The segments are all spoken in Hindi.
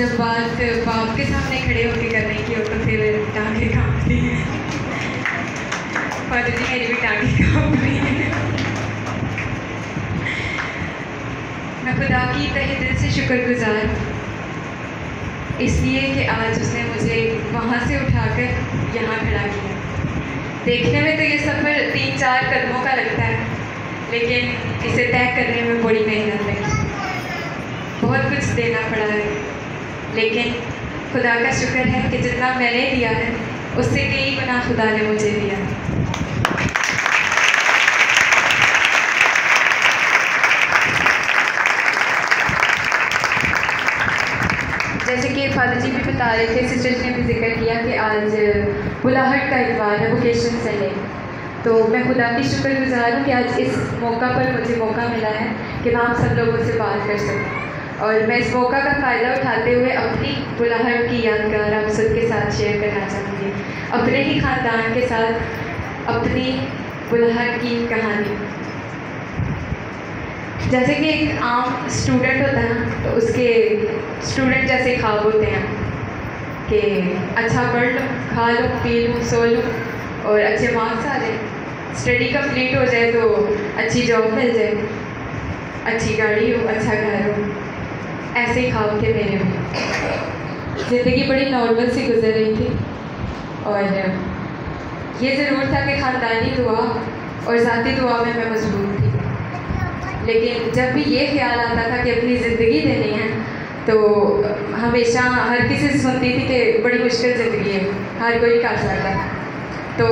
जब बात बाप के सामने खड़े होकर करने की हो तो फिर टांगे कांपती हैं। फादर जी मेरी भी टांगे कांप रही हैं। मैं खुदा की तहे दिल से शुक्रगुजार हूँ इसलिए कि आज उसने मुझे वहाँ से उठाकर यहाँ खड़ा किया। देखने में तो ये सफ़र 3-4 कदमों का लगता है, लेकिन इसे तय करने में बड़ी मेहनत लगी, बहुत कुछ देना पड़ा है। लेकिन खुदा का शुक्र है कि जितना मैंने दिया है उससे कई गुना खुदा ने मुझे दिया। जैसे कि फादर जी भी बता रहे थे, सिस्टर्स ने भी जिक्र किया कि आज बुलाहट का इतवार है, वोकेशन संडे। तो मैं खुदा की शुक्रगुजार हूँ कि आज इस मौका पर मुझे मौका मिला है कि मैं आप सब लोगों से बात कर सकूँ। और मैं इस मौका का फ़ायदा उठाते हुए अपनी बुलाहट की यादगार आप सबके साथ शेयर करना चाहूँगी, अपने ही ख़ानदान के साथ अपनी बुलाहट की कहानी। जैसे कि एक आम स्टूडेंट होता है ना, तो उसके स्टूडेंट जैसे ख्वाब होते हैं कि अच्छा पढ़ लूँ, खा लूँ, पी लूँ, सो लूँ और अच्छे मार्क्स आ जाए, स्टडी कंप्लीट हो जाए तो अच्छी जॉब मिल जाए, अच्छी गाड़ी हो, अच्छा घर हो। ऐसे ही ख्वाब थे मेरे भी। ज़िंदगी बड़ी नॉर्मल सी गुजर रही थी और ये ज़रूर था कि ख़ानदानी दुआ और ज़ाती दुआ में मैं मजबूर थी। लेकिन जब भी ये ख्याल आता था कि अपनी ज़िंदगी देनी है, तो हमेशा हर किसी से सुनती थी कि बड़ी मुश्किल ज़िंदगी है, हर कोई कर सकता है, तो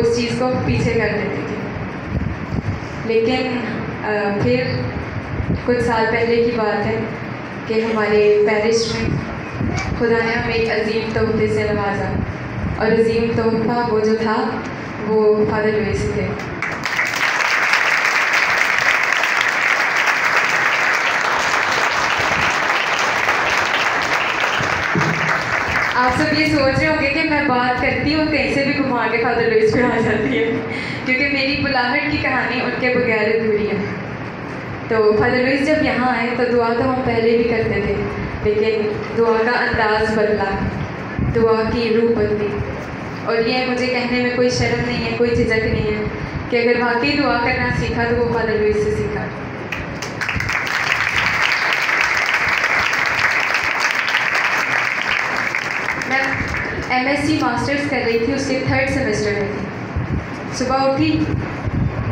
उस चीज़ को पीछे कर देती थी। लेकिन फिर कुछ साल पहले की बात है कि हमारे पैरिश में खुदा ने हमें एक अजीम तोहफे से नवाजा, और अजीम तोहफा वो जो था वो फादर लुइस थे। आप सब ये सोच रहे होंगे कि मैं बात करती हूँ कहीं से भी घुमा के फादर लुइस पे आ जाती है, क्योंकि मेरी बुलाहट की कहानी उनके बगैर अधूरी है। तो फादर लुइस जब यहाँ आए तो दुआ तो हम पहले भी करते थे, लेकिन दुआ का अंदाज़ बदला, दुआ की रूह बदली। और ये मुझे कहने में कोई शर्म नहीं है, कोई झिझक नहीं है कि अगर वाकई दुआ करना सीखा तो वो फादर लुइस से सीखा। मैं MSc मास्टर्स कर रही थी, उसके 3rd सेमेस्टर में थी। सुबह उठी,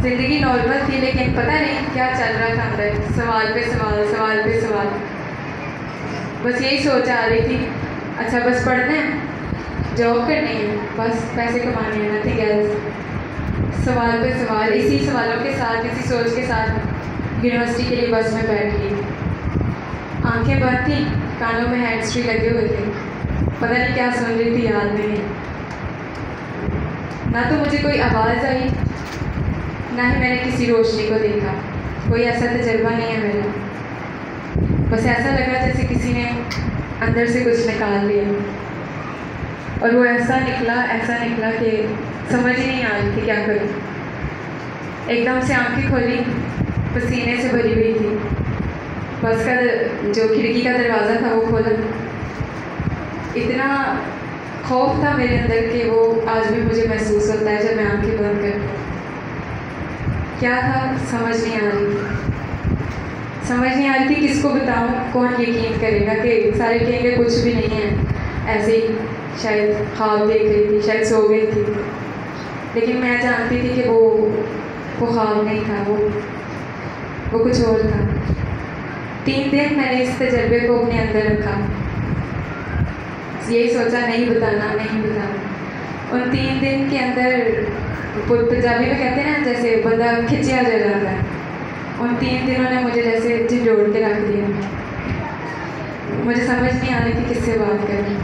ज़िंदगी नॉर्मल थी, लेकिन पता नहीं क्या चल रहा था अंदर, सवाल पे सवाल, सवाल पे सवाल। बस यही सोच आ रही थी, अच्छा बस पढ़ना है, जॉब करनी है, बस पैसे कमाने हैं, नथिंग एल्स। सवाल पे सवाल, इसी सवालों के साथ, इसी सोच के साथ यूनिवर्सिटी के लिए बस में बैठ गई। आंखें बंद थी, कानों में हैंड्स फ्री लगे हुए थे, पता नहीं क्या सुन रही थी, याद नहीं। ना तो मुझे कोई आवाज़ आई, ना ही मैंने किसी रोशनी को देखा, कोई ऐसा तजर्बा नहीं है मेरा। बस ऐसा लगा जैसे किसी ने अंदर से कुछ निकाल लिया, और वो ऐसा निकला कि समझ ही नहीं आ रही थी क्या करूँ। एकदम से आंखें खोली, पसीने से भरी हुई थी। बस का जो खिड़की का दरवाज़ा था वो खोला। इतना खौफ था मेरे अंदर कि वो आज भी मुझे महसूस होता है जब मैं आंखें बंद करती हूँ। क्या था समझ नहीं आ रही थी, किसको बताऊँ, कौन यकीन करेगा कि सारे कहेंगे कुछ भी नहीं है, ऐसे ही शायद ख्वाब देख रही थी, शायद सो गई थी। लेकिन मैं जानती थी कि वो ख्वाब नहीं था, वो कुछ और था। 3 दिन मैंने इस तजर्बे को अपने अंदर रखा, यही सोचा नहीं बताना। उन 3 दिन के अंदर पंजाबी में कहते हैं ना, जैसे बंदा खिंचिया जा जाता है, उन 3 दिनों ने मुझे जैसे झिझोड़ के रख दिया। मुझे समझ नहीं आ रही थी किससे बात करनी।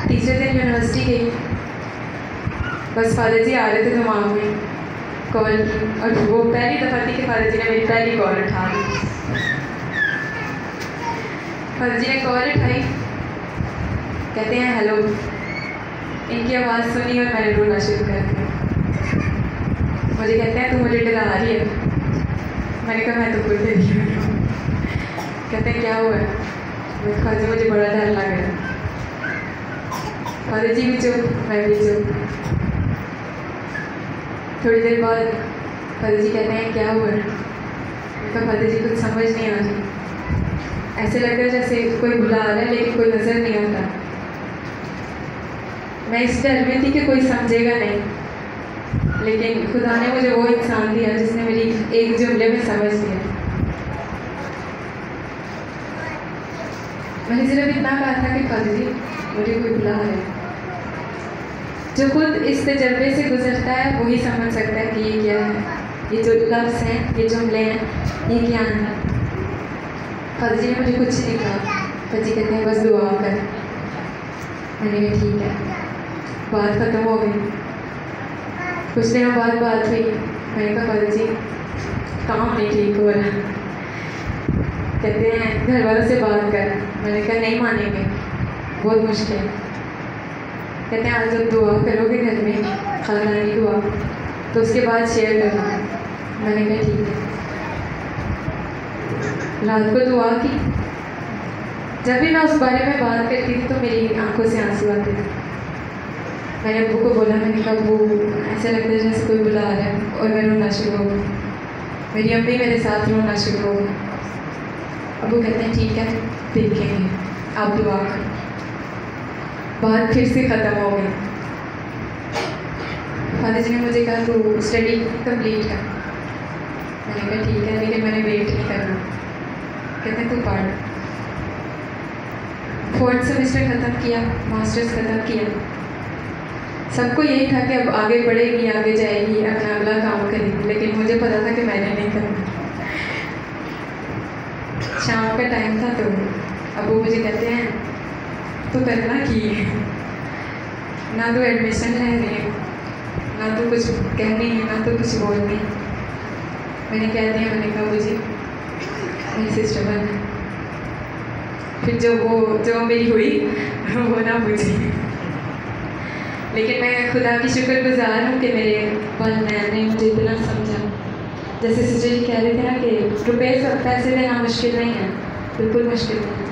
तीसरे दिन यूनिवर्सिटी गई, बस फादर जी आ रहे थे दिमाग में, कॉल की, और वो पहली दफ़ा थी कि फादर जी ने मेरी पहली कॉल उठा ली। फादर जी ने कॉल उठाई, कहते हैं हेलो। इनकी आवाज़ सुनी और मैंने रोना शुरू कर दिया। मुझे कहते हैं तू मुझे डरा रही है। मैंने कहा मैं तो खुद डरी हूँ। कहते हैं क्या हुआ है? ख्वाजा मुझे बड़ा डर लग रहा है। ख्वाजा जी भी चुप, मैं भी चुप। थोड़ी देर बाद ख्वाजा जी कहते हैं क्या हुआ? उनका ख्वाजा जी कुछ समझ नहीं आ रही, ऐसे लग रहा है जैसे कोई बुला रहा है लेकिन कोई नज़र नहीं आता। मैं इस डर में थी कि कोई समझेगा नहीं, लेकिन खुदा ने मुझे वो इंसान दिया जिसने मेरी एक जुमले में समझ लिया। मैंने सिर्फ इतना कहा था कि ख्वाजा जी मुझे कोई बुला रहा है। जो खुद इस तजर्बे से गुजरता है वही समझ सकता है कि ये क्या है, ये जो लफ्ज़ हैं, ये जुमले हैं, ये क्या है। ख्वाजा जी ने मुझे कुछ नहीं कहा। ख्वाजा जी कहते हैं बस दुआ कर। मैंने कहा ठीक है। बात ख़त्म हो गई। कुछ दिनों बाद बात हुई। मैंने कहा ख्वाजा जी काम नहीं ठीक हो रहा। कहते हैं घर वालों से बात कर। मैंने कहा नहीं मानेंगे, बहुत मुश्किल है। कहते हैं आज जब दुआ करोगे घर में, खानदानी दुआ, तो उसके बाद शेयर करना। मैंने कहा ठीक है। रात को दुआ की। जब भी मैं उस बारे में बात करती थी तो मेरी आंखों से आंसू आते थे। मैंने अब्बू को बोला, मैंने कहा अब्बू ऐसा लगता है जैसे कोई बुला रहा है, और मैं रोना शुरू हो गई। मेरी अम्मी मेरे साथ रोना शुरू हो गई। अब्बू कहते हैं ठीक है देखेंगे, आप दुआ करें। बात फिर से ख़त्म हो गई। ख्वाजा जी ने मुझे कहा तू स्टडी कंप्लीट कर। मैंने कहा ठीक है, लेकिन मैंने वेट नहीं करना। कहते हैं तू पढ़। 4th सेमेस्टर ख़त्म किया, मास्टर्स ख़त्म किया। सबको यही था कि अब आगे बढ़ेगी, आगे जाएगी, अपना अगला काम करेगी, लेकिन मुझे पता था कि मैंने नहीं करना। शाम का टाइम था तो अबू मुझे कहते हैं तो करना की ना तो एडमिशन ले रही है, ना तो कुछ कह रही है, ना तो कुछ बोल रही। मैंने कह दिया, मैंने कहा मुझे मेरी सिस्टर बनना। फिर जो मेरी हुई वो ना मुझे। लेकिन मैं खुदा की शुक्रगुजार हूँ कि मेरे वालिदैन ने मुझे इतना समझा। जैसे सिस्टर जी कह रहे थे ना कि रुपये पैसे देना मुश्किल नहीं है, बिल्कुल मुश्किल नहीं है,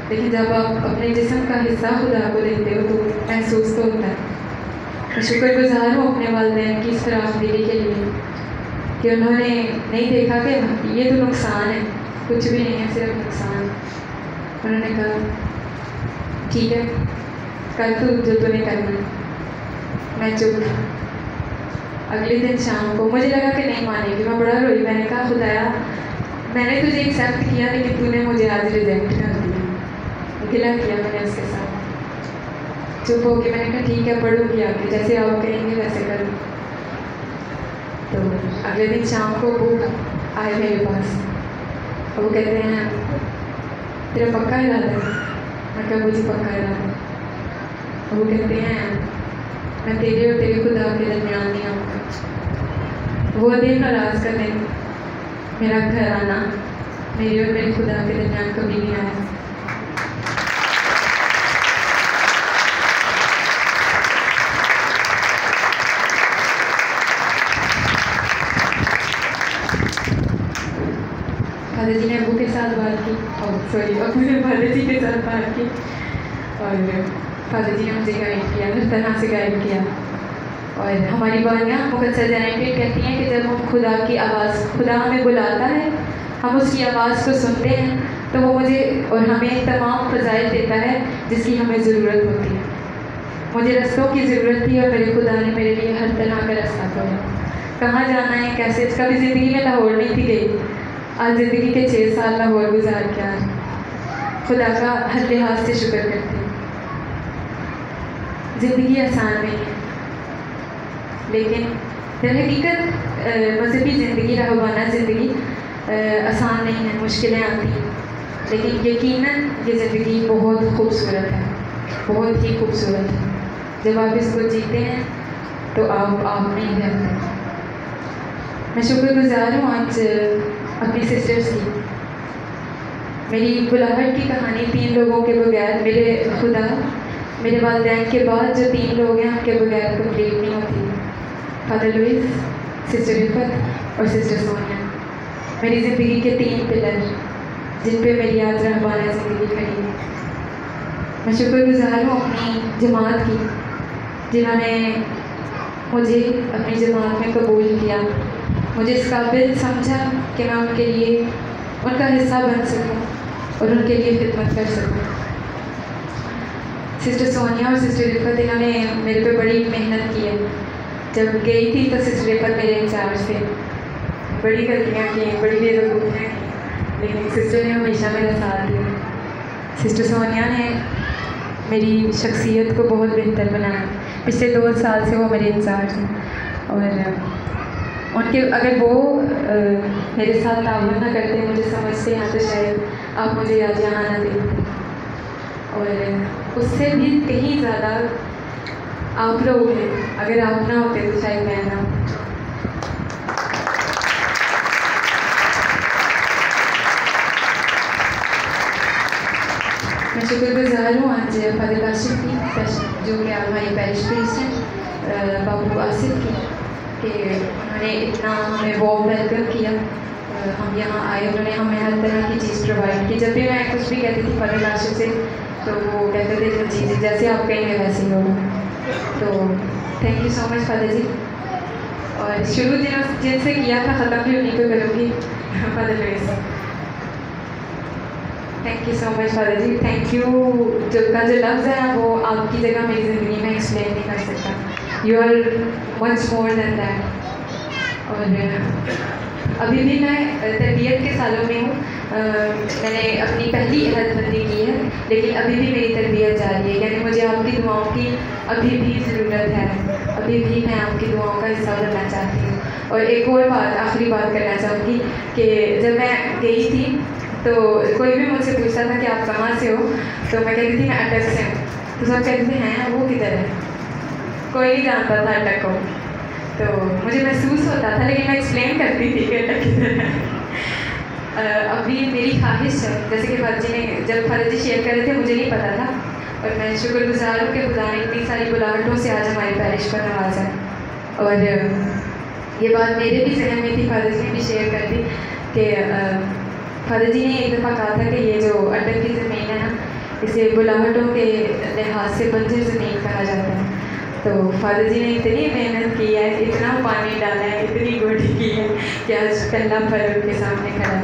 लेकिन जब आप अपने जिस्म का हिस्सा खुदा को देते हो तो महसूस तो होता है। मैं शुक्रगुजार हूँ अपने वालिदैन की इस फराखदिली के लिए कि उन्होंने नहीं देखा कि ये तो नुकसान है, कुछ भी नहीं है, सिर्फ नुकसान। उन्होंने कहा ठीक है कर तू जो तूने करना है। मैं चुप। अगले दिन शाम को मुझे लगा कि नहीं मानेगी, मैं बड़ा रोई। मैंने कहा खुदाया मैंने तुझे एक्सेप्ट किया, लेकिन तूने मुझे आज रिजेक्ट कर दिया। गिला किया मैंने उसके साथ। चुप हो के मैंने कहा ठीक है पढ़ूँगी आगे, जैसे आप कहेंगे वैसे करूँ। तो अगले दिन शाम को वो आए मेरे पास, वो कहते हैं तेरा पक्का इरादा है? मैं कहा मुझे पक्का इरादा है। वो कहते हैं मैं तेरे और तेरे खुदा के दरमियान नहीं आऊँगा। वो दिन और आज का दिन मेरा घर आना मेरे और मेरे खुदा के दरमियान कभी नहीं आया। ख्वाजा जी ने अबू के साथ बात की, अबू ने ख्वाजा जी के साथ बात की, और ख्वाजा जी ने मुझे गाइड किया, हर तरह से गाइड किया। और हमारी बानियाँ मुकद्दस जनाइटेड कहती हैं कि जब हम खुदा की आवाज़, खुदा हमें बुलाता है, हम उसकी आवाज़ को सुनते हैं, तो वो मुझे और हमें तमाम फ़ज़ाइल देता है जिसकी हमें ज़रूरत होती है। मुझे रास्तों की ज़रूरत थी और मेरे खुदा ने मेरे लिए हर तरह का रास्ता खोला। कहाँ जाना है, कैसे, कभी ज़िंदगी में लाहौर नहीं थी गई, आज ज़िंदगी के 6 साल लाहौर गुजार के आ खुदा का हर लिहाज से शुक्र करती हूँ। ज़िंदगी आसान नहीं है, लेकिन दर हकीकत मजहबी ज़िंदगी, रहबाना ज़िंदगी आसान नहीं है, मुश्किलें आती हैं, लेकिन यकीनन ये ज़िंदगी बहुत खूबसूरत है, बहुत ही खूबसूरत है। जब आप इसको जीते हैं तो आप नहीं रहते। मैं शुक्रगुजार हूँ आज अपनी सिस्टर्स की। मेरी बुलाहट की कहानी 3 लोगों के बगैर, मेरे खुदा, मेरे वालिदैन के बाद जो 3 लोग हैं उनके बगैर कंप्लीट नहीं होती। फादर लुइस, सिस्टर रिफत और सिस्टर सोनिया, मेरी ज़िंदगी के 3 पिलर। जिन पे मेरी याद रहबाना ज़िंदगी खड़ी है। मैं शुक्रगुज़ार हूँ अपनी जमात की, जिन्होंने मुझे अपनी जमात में कबूल किया, मुझे इस काबिल समझा कि मैं उनके लिए उनका हिस्सा बन सकूं और उनके लिए खिदमत कर सकूं। सिस्टर सोनिया और सिस्टर रिफत, इन्होंने मेरे पे बड़ी मेहनत की है। जब गई थी तो सिस्टर रिफत मेरे इंचार्ज थे। बड़ी गलतियाँ की, बड़ी बेवकूफ़ियाँ की, लेकिन सिस्टर ने हमेशा मेरा साथ दिया। सिस्टर सोनिया ने मेरी शख्सियत को बहुत बेहतर बनाया। पिछले 2 साल से वो मेरे इंचार्ज हैं और उनके अगर वो मेरे साथ ताउन ना करते, मुझे समझते हैं तो शायद आप मुझे आज यहाँ ना देखते। और उससे भी कहीं ज़्यादा आप लोग हैं, अगर आप ना होते तो शायद मैं ना। मैं शुक्रगुज़ार हूँ आज फादर काशिफ की, जो कि हमारी पैरिश प्रीस्ट हैं, बाबू आसिफ की, कि उन्होंने इतना हमें वार्म वेलकम किया। हम यहाँ आए, उन्होंने हमें हर तरह की चीज़ प्रोवाइड की। जब भी मैं कुछ भी कहती थी फादर काशिफ से, तो वो कहते थे जो चीज़ें जैसे आप कहेंगे वैसे ही होगा। तो thank you so much father ji. और शुरू जिनसे किया था ख़त्म भी उन्हीं को करूँगी, father Louis. Thank you so much father ji. Thank you जो लफ्ज़ है ना, वो आपकी जगह मेरी ज़िंदगी में एक्सप्लेन नहीं कर सकता। You are much more than that. और अभी भी मैं तरबियत के सालों में हूँ। मैंने अपनी पहली अहदबंदी की है, लेकिन अभी भी मेरी तरबियत जारी है। यानी मुझे आपकी दुआओं की अभी भी ज़रूरत है। अभी भी मैं आपकी दुआओं का हिस्सा बनना चाहती हूँ। और एक और बात, आखिरी बात करना चाहूँगी कि जब मैं गई थी तो कोई भी मुझसे पूछता था कि आप कहाँ से हो, तो मैं कहती थी मैं अटक से हूँ। तो सब कहते थे हैं वो किधर है, कोई नहीं जानता था अटक को। तो मुझे महसूस होता था, लेकिन मैं एक्सप्लेन करती थी कि अटक किधर है। अभी मेरी ख्वाहिश है, जैसे कि फादर जी ने जब फादर जी शेयर कर रहे थे, मुझे नहीं पता था, और मैं शुक्रगुज़ार हूँ कि खुदा ने इतनी सारी बुलाहटों से आज हमारी पैरिश पर नवाजा है। और ये बात मेरे भी जहन में थी, फादर जी ने भी शेयर कर दी कि फादर जी ने एक दफ़ा कहा था कि ये जो अटक की ज़मीन है ना, इसे बुलाहटों के लिहाज से बंजर ज़मीन कहा जाता है। तो फादर जी ने इतनी मेहनत की है, इतना पानी डाला है, इतनी गोडी की है कि आज पहला फल उनके सामने खड़ा है।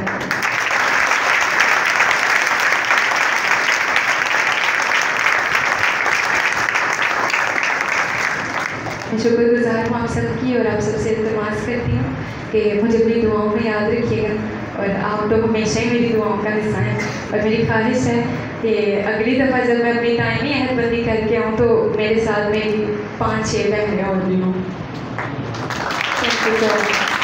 मैं शुक्रगुज़ार हूँ आप सबकी, और आप सबसे इल्तिमास करती हूँ कि मुझे अपनी दुआओं में याद रखिएगा, और आप लोग हमेशा ही मेरी दुआओं का हिस्सा हैं। और मेरी ख्वाहिश है कि अगली दफ़ा जब मैं अपनी दायमी अहदबंदी करके आऊँ तो मेरे साथ मेरी 5-6 बहनें और भी हों। Thank you so much.